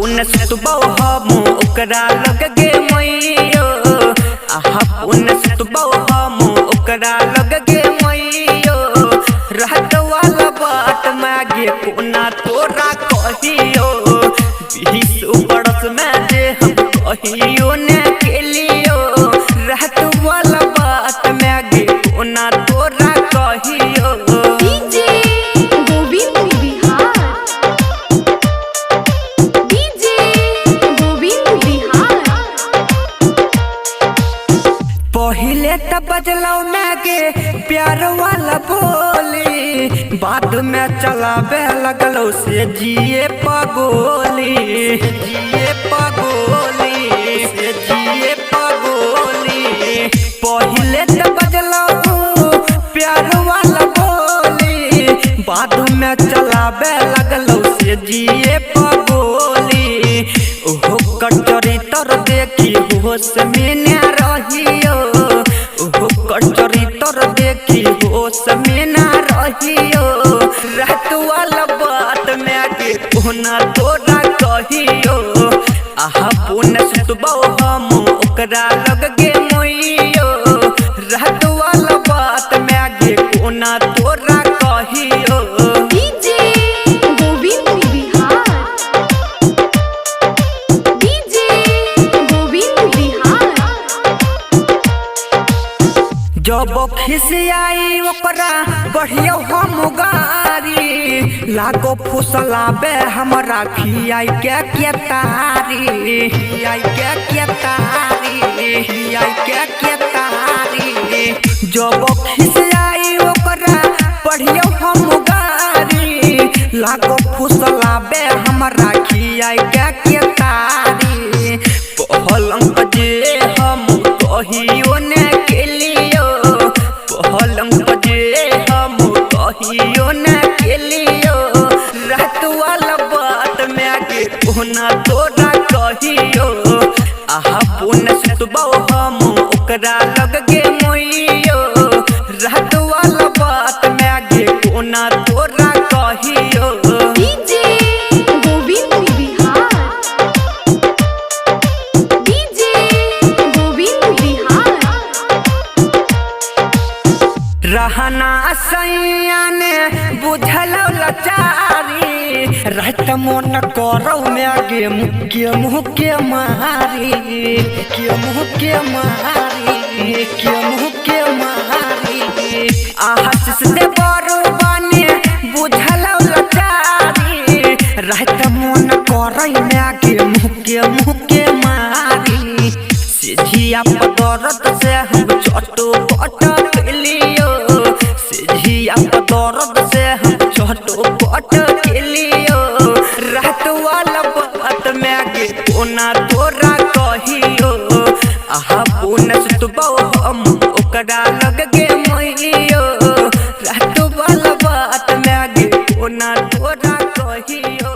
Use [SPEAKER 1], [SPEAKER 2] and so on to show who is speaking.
[SPEAKER 1] पुन सुतबो हम ओकरा लग गे मैयो आहा पुन सुतबो हम ओकरा लग गे मैयो रहत वाला बात मागे कोना तोरा कहियो 20 बरस में जे हम कहियो ने केलियो रहत वाला बात मागे कोना तोरा कहियो। पहिले त बजलो मैगे प्यार वाला बोली बाद में चलावे लगलो से जिए पगोली पहिले त बजलो प्यार वाला बोली बाद में चलावे लगलो से जिए पगोली ओहो कटोरी तर देखी होश में न रहियो कचरी तर देखी होश में ना रहियो रात वाला बात में के कोना तोरा कहियो आहा पुन सुतबो हम ओकरा लग गे मैयो रात वाला बात में के कोना तोरा कहियो। जब खिसियाई ओकरा बढ़ियो हम गारी लागो फुसलाबे हमरा खियाई के तारी जब खिसियाई ओकरा बढ़ियो हम गारी लागो फुसलाबे हमरा खियाई के तारी पहलंग जे हम कहियो ने केलियो कहियो न केलियो रात वाला बात में के कोना तोरा कहियो आहा पुन सुतबो हम ओकरा लग गे मैयो रात वाला बात में के कोना तोरा कहियो। रहना सैया ने बुझलो लाचारी रात मन करो मैगे मुँह के मारी आशीष दे बरुबाने बुझलो लाचारी रात मन करो मैगे मुँह के मारी सिझिया पदरत से हम चटो पट लियो दर्द से हम छोटो पट के लियो रात वाला बात में के कोना तोरा कहियो आहा पुन सुतबो हम ओकरा लग गे मैयो रात वाला बात में के कोना तोरा कहियो।